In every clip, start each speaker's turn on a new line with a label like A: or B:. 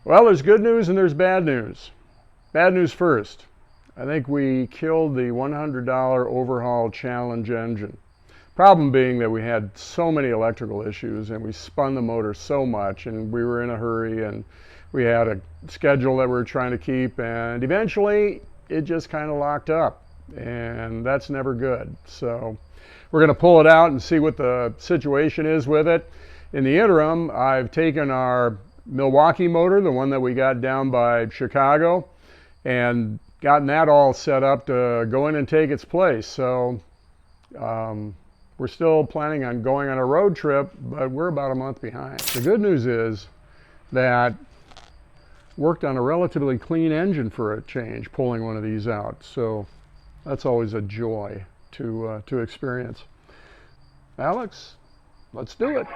A: Well, there's good news and there's bad news. Bad news first. I think we killed the $100 overhaul challenge engine. Problem being that we had so many electrical issues and we spun the motor so much and we were in a hurry and we had a schedule that we were trying to keep, and eventually it just kind of locked up, and that's never good. So we're going to pull it out and see what the situation is with it. In the interim, I've taken our Milwaukee motor, the one that we got down by Chicago, and gotten that all set up to go in and take its place. So we're still planning on going on a road trip, but we're about a month behind. The good news is that worked on a relatively clean engine for a change, pulling one of these out. So that's always a joy to experience. Alex, let's do it.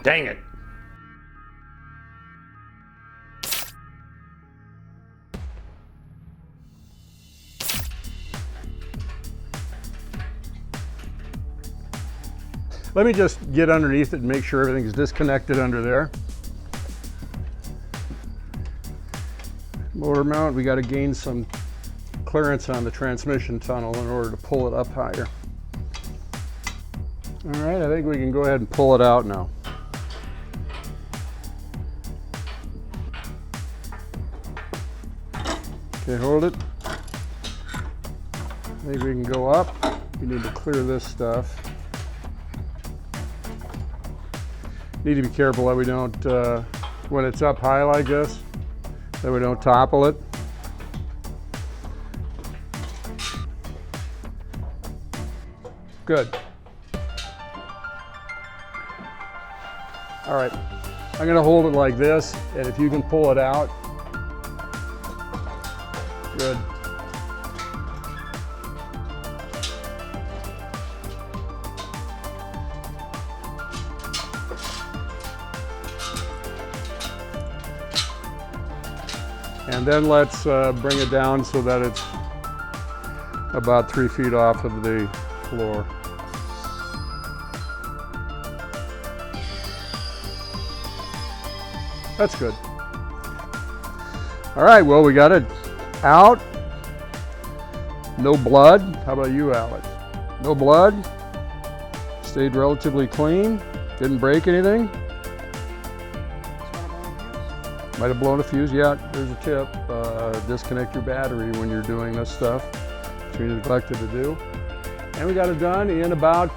A: Dang it. Let me just get underneath it and make sure everything's disconnected under there. Motor mount, we got to gain some clearance on the transmission tunnel in order to pull it up higher. All right, I think we can go ahead and pull it out now. Okay, hold it. I think we can go up. We need to clear this stuff. Need to be careful that we don't, when it's up high like this, that we don't topple it. Good. All right, I'm gonna hold it like this, and if you can pull it out, good. And then let's bring it down so that it's about 3 feet off of the floor. That's good. All right, well, we got it out. No blood. How about you, Alex? No blood. Stayed relatively clean. Didn't break anything. Might have blown a fuse. Yeah, there's a tip. Disconnect your battery when you're doing this stuff, which we neglected to do. And we got it done in about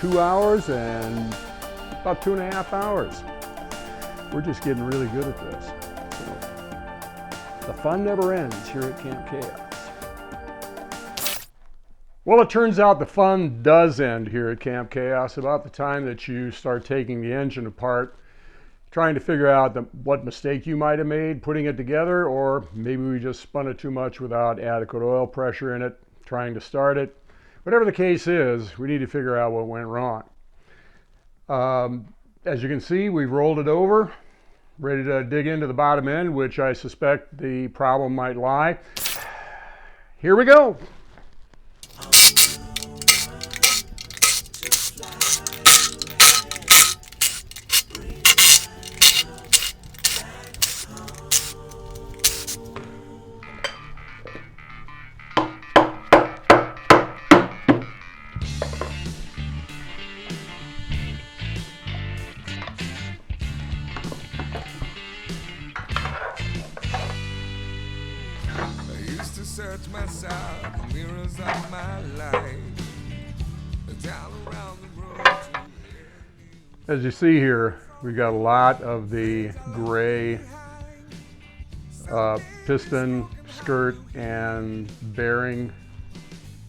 A: 2 hours and about 2.5 hours. We're just getting really good at this. So, the fun never ends here at Camp Chaos. Well, it turns out the fun does end here at Camp Chaos about the time that you start taking the engine apart, trying to figure out what mistake you might have made putting it together, or maybe we just spun it too much without adequate oil pressure in it, trying to start it. Whatever the case is, we need to figure out what went wrong. As you can see, we've rolled it over, ready to dig into the bottom end, which I suspect the problem might lie. Here we go.
B: Search myself, the mirrors of my life, down around the road.
A: As you see here, we got a lot of the gray piston, skirt, and bearing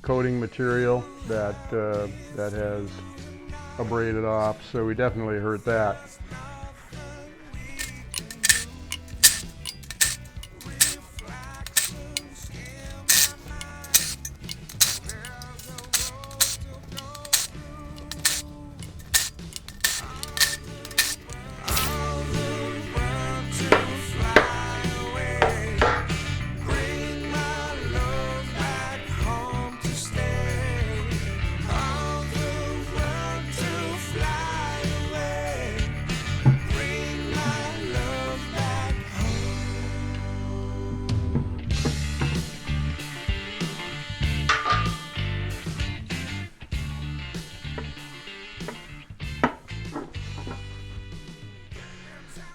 A: coating material that has abraded off, so we definitely hurt that.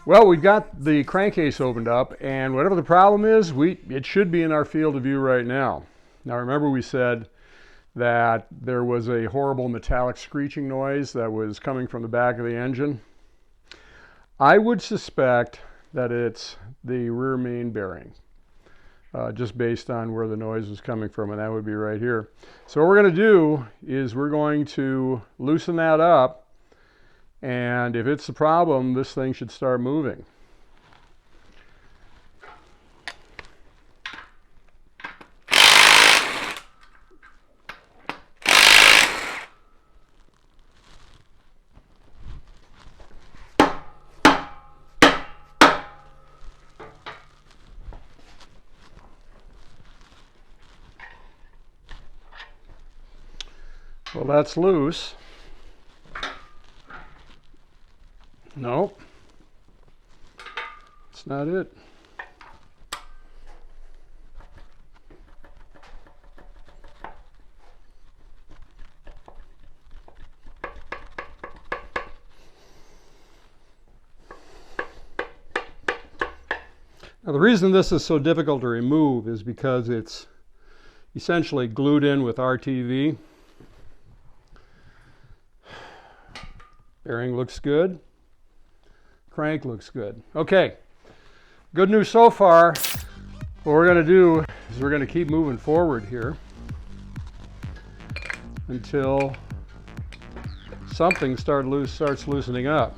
A: Well, we've got the crankcase opened up, and whatever the problem is, it should be in our field of view right now. Now remember we said that there was a horrible metallic screeching noise that was coming from the back of the engine. I would suspect that it's the rear main bearing, just based on where the noise is coming from, and that would be right here. So what we're going to do is we're going to loosen that up, and if it's the problem, this thing should start moving. Well, that's loose. Nope, it's not it. Now the reason this is so difficult to remove is because it's essentially glued in with RTV. Bearing looks good. Crank looks good. Okay, good news so far. What we're going to do is we're going to keep moving forward here until something starts loosening up.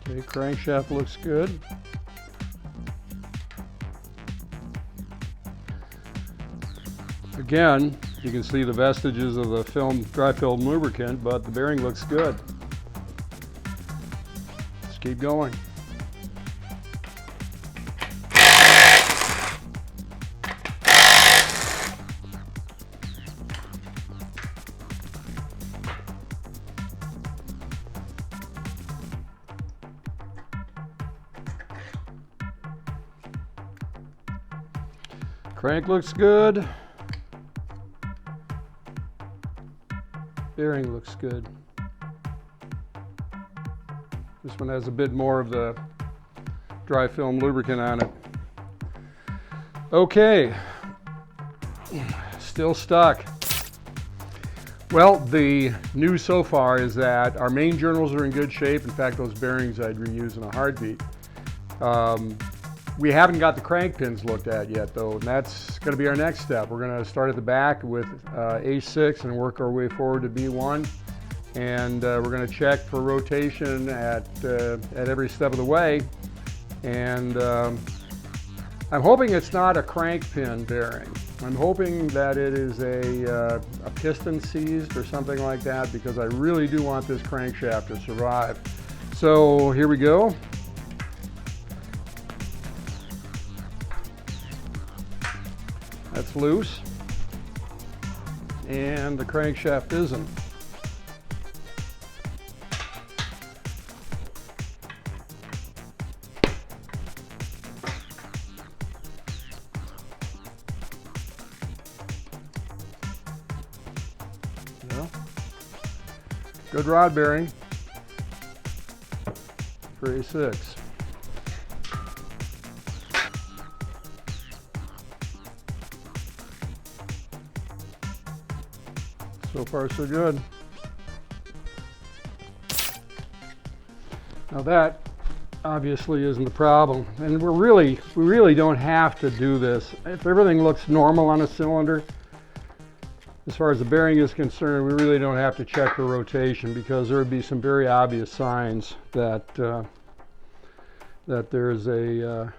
A: Okay, crankshaft looks good. Again, you can see the vestiges of the dry film lubricant, but the bearing looks good. Let's keep going. Crank looks good. Bearing looks good. This one has a bit more of the dry film lubricant on it. Okay, still stuck. Well, the news so far is that our main journals are in good shape. In fact, those bearings I'd reuse in a heartbeat. We haven't got the crank pins looked at yet, though, and that's going to be our next step. We're going to start at the back with A6 and work our way forward to B1, and we're going to check for rotation at every step of the way. And I'm hoping it's not a crank pin bearing. I'm hoping that it is a piston seized or something like that, because I really do want this crankshaft to survive. So here we go. That's loose, and the crankshaft isn't. Well, good rod bearing for A6. So far, so good. Now that obviously isn't the problem, and we really don't have to do this. If everything looks normal on a cylinder, as far as the bearing is concerned, we really don't have to check for rotation, because there would be some very obvious signs that that there's an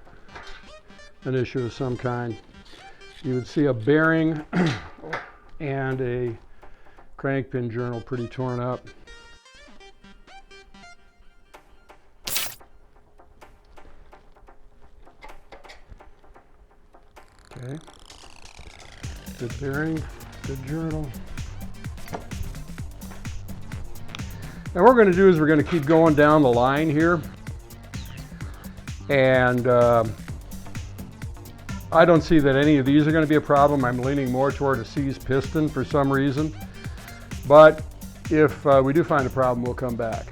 A: issue of some kind. You would see a bearing and a crank pin journal pretty torn up. Okay, good bearing, good journal. Now what we're going to do is we're going to keep going down the line here, and I don't see that any of these are going to be a problem. I'm leaning more toward a seized piston for some reason, but if we do find a problem, we'll come back.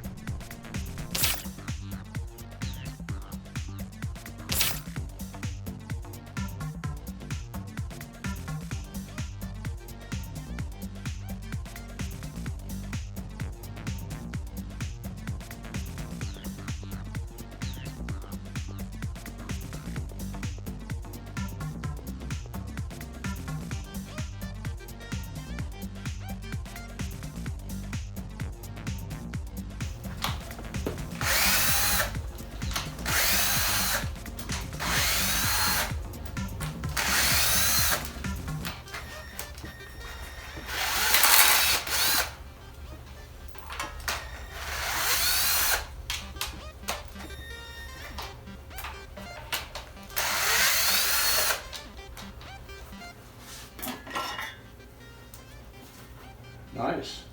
A: Nice.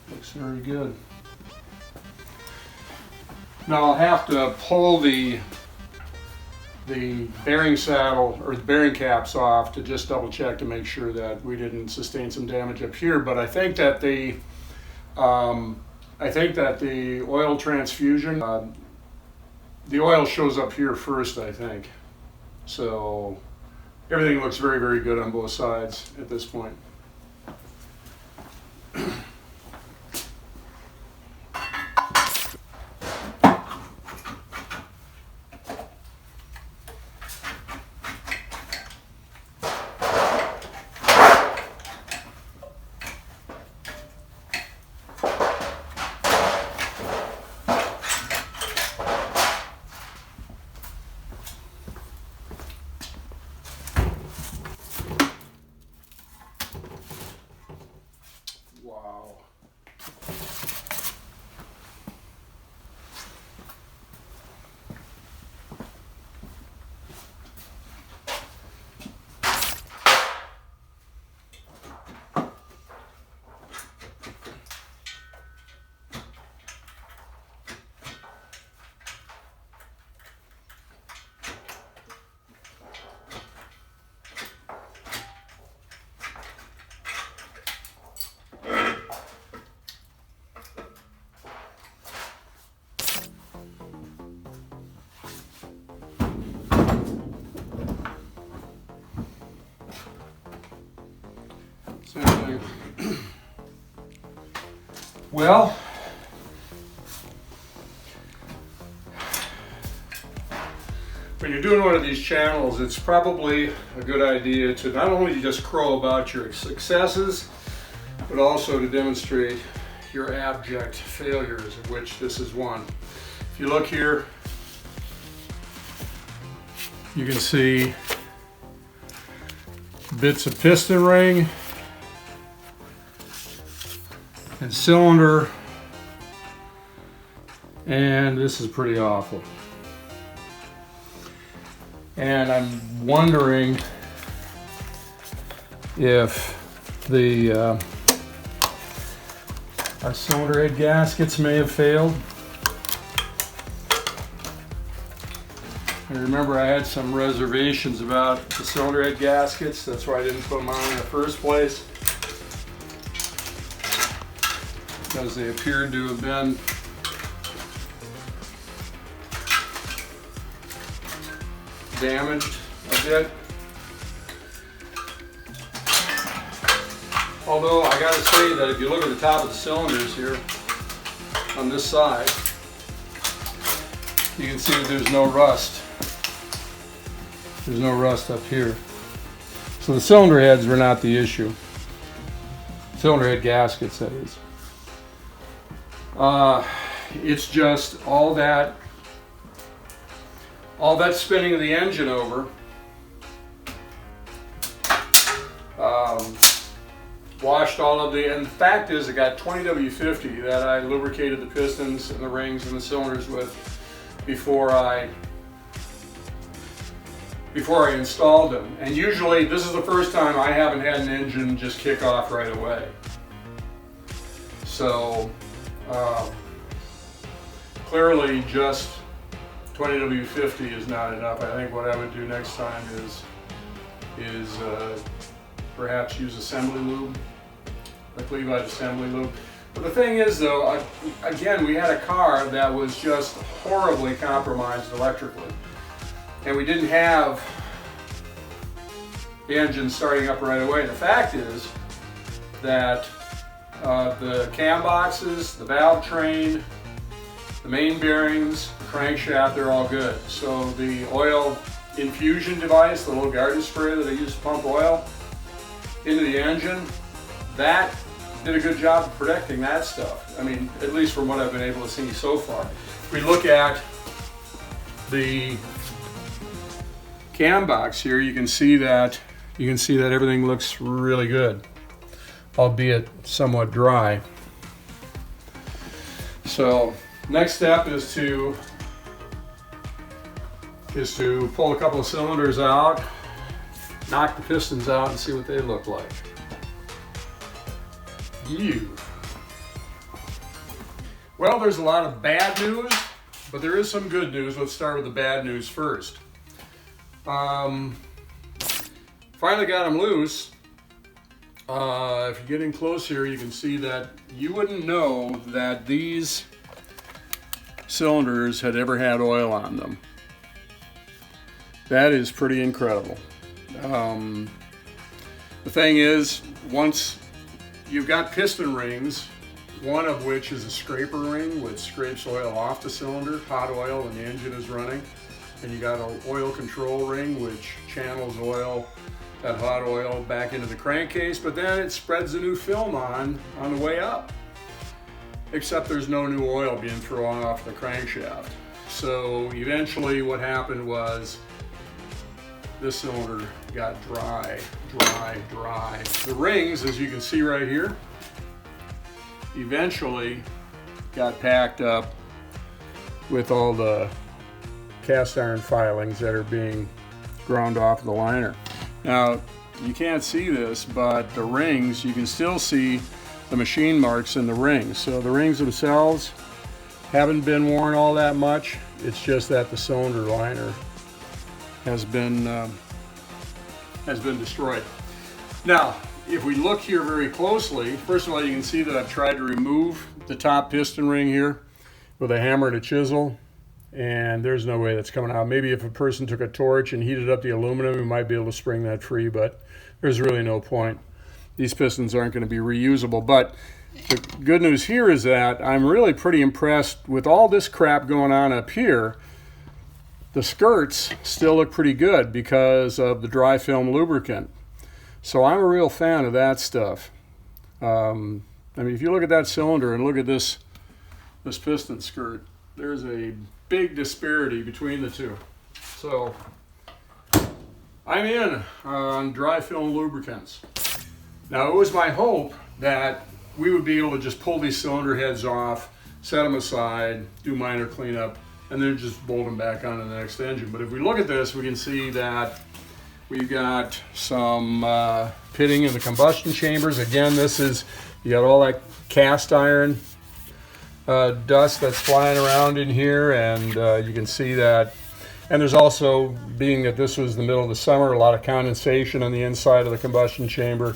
A: Looks very good. Now I'll have to pull the bearing saddle or the bearing caps off to just double check to make sure that we didn't sustain some damage up here. But I think that the oil transfusion, the oil shows up here first, I think. So everything looks very, very good on both sides at this point. Wow. Same thing. Well, when you're doing one of these channels, it's probably a good idea to not only just crow about your successes, but also to demonstrate your abject failures, of which this is one. If you look here, you can see bits of piston ring and cylinder, and this is pretty awful. And I'm wondering if the our cylinder head gaskets may have failed. I remember I had some reservations about the cylinder head gaskets. That's why I didn't put them on in the first place, because they appeared to have been damaged a bit. Although I gotta say that if you look at the top of the cylinders here on this side, you can see that there's no rust. There's no rust up here. So the cylinder heads were not the issue. Cylinder head gaskets, that is. It's just all that spinning of the engine over washed all of the, and the fact is I got 20W50 that I lubricated the pistons and the rings and the cylinders with before I installed them. And usually this is the first time I haven't had an engine just kick off right away. So clearly just 20W50 is not enough. I think what I would do next time is perhaps use assembly lube, like Levi's assembly lube. But the thing is though, again, we had a car that was just horribly compromised electrically. And we didn't have the engine starting up right away. The fact is that the cam boxes, the valve train, the main bearings, the crankshaft, they're all good. So the oil infusion device, the little garden spray that I use to pump oil into the engine, that did a good job of protecting that stuff. I mean, at least from what I've been able to see so far. If we look at the cam box here, you can see that everything looks really good, albeit somewhat dry. So next step is to pull a couple of cylinders out, knock the pistons out, and see what they look like. Well, there's a lot of bad news, but there is some good news. Let's start with the bad news first. Finally got them loose. If you get in close here, you can see that you wouldn't know that these cylinders had ever had oil on them. That is pretty incredible. The thing is, once you've got piston rings, one of which is a scraper ring, which scrapes oil off the cylinder, hot oil when the engine is running. And you got an oil control ring, which channels oil, that hot oil, back into the crankcase, but then it spreads a new film on the way up. Except there's no new oil being thrown off the crankshaft. So eventually what happened was this cylinder got dry. The rings, as you can see right here, eventually got packed up with all the cast iron filings that are being ground off the liner. Now, you can't see this, but the rings, you can still see the machine marks in the rings. So the rings themselves haven't been worn all that much. It's just that the cylinder liner has been destroyed. Now, if we look here very closely, first of all, you can see that I've tried to remove the top piston ring here with a hammer and a chisel, and there's no way that's coming out. Maybe if a person took a torch and heated up the aluminum, we might be able to spring that free, but there's really no point. These pistons aren't going to be reusable. But the good news here is that I'm really pretty impressed with all this crap going on up here. The skirts still look pretty good because of the dry film lubricant. So I'm a real fan of that stuff. I mean, if you look at that cylinder and look at this piston skirt, there's a big disparity between the two. So I'm in on dry film lubricants. Now, it was my hope that we would be able to just pull these cylinder heads off, set them aside, do minor cleanup, and then just bolt them back onto the next engine. But if we look at this, we can see that we've got some pitting in the combustion chambers. Again, you got all that cast iron dust that's flying around in here, and you can see that. And there's also, being that this was the middle of the summer, a lot of condensation on the inside of the combustion chamber,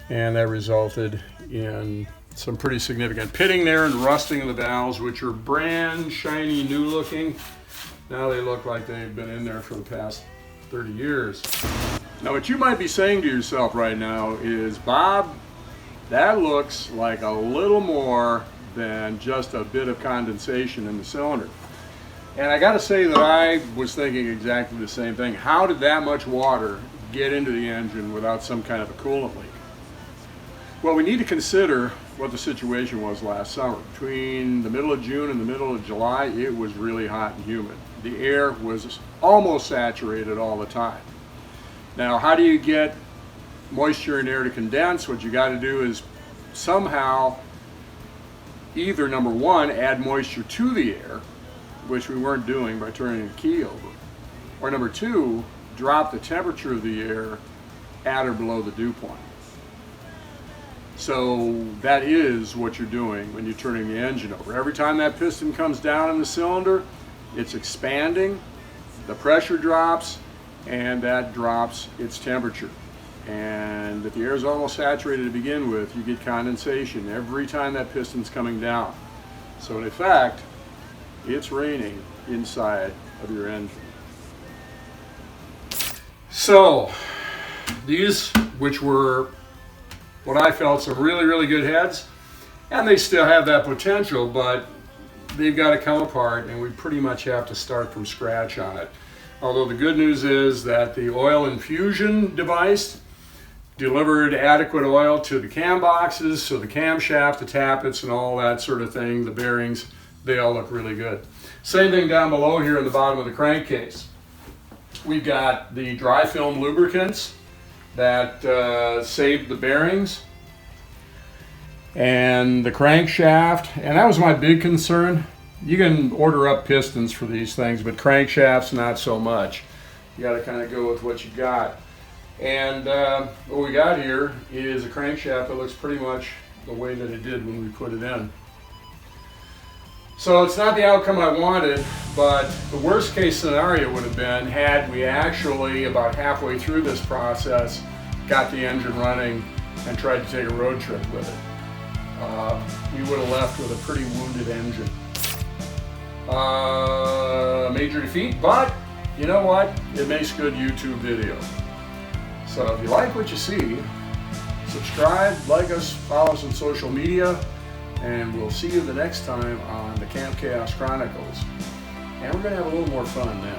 A: and that resulted in some pretty significant pitting there and rusting of the valves, which are brand shiny new looking. Now they look like they've been in there for the past 30 years. Now what you might be saying to yourself right now is, Bob, That looks like a little more than just a bit of condensation in the cylinder. And I gotta say that I was thinking exactly the same thing. How did that much water get into the engine without some kind of a coolant leak? Well, we need to consider what the situation was last summer. Between the middle of June and the middle of July, it was really hot and humid. The air was almost saturated all the time. Now, how do you get moisture in air to condense? What you got to do is somehow either, number one, add moisture to the air, which we weren't doing by turning the key over, or number two, drop the temperature of the air at or below the dew point. So that is what you're doing when you're turning the engine over. Every time that piston comes down in the cylinder, it's expanding, the pressure drops, and that drops its temperature. And if the air is almost saturated to begin with, you get condensation every time that piston's coming down. So in effect, it's raining inside of your engine. So these, which were what I felt some really, really good heads, and they still have that potential, but they've got to come apart and we pretty much have to start from scratch on it. Although the good news is that the oil infusion device delivered adequate oil to the cam boxes, so the camshaft, the tappets, and all that sort of thing, the bearings, they all look really good. Same thing down below here in the bottom of the crankcase. We've got the dry film lubricants that saved the bearings and the crankshaft, and that was my big concern. You can order up pistons for these things, but crankshafts not so much. You got to kind of go with what you got. And what we got here is a crankshaft that looks pretty much the way that it did when we put it in. So it's not the outcome I wanted, but the worst case scenario would have been had we actually, about halfway through this process, got the engine running and tried to take a road trip with it. We would have left with a pretty wounded engine. Major defeat, but you know what? It makes good YouTube video. So if you like what you see, subscribe, like us, follow us on social media, and we'll see you the next time on the Camp Chaos Chronicles. And we're going to have a little more fun then.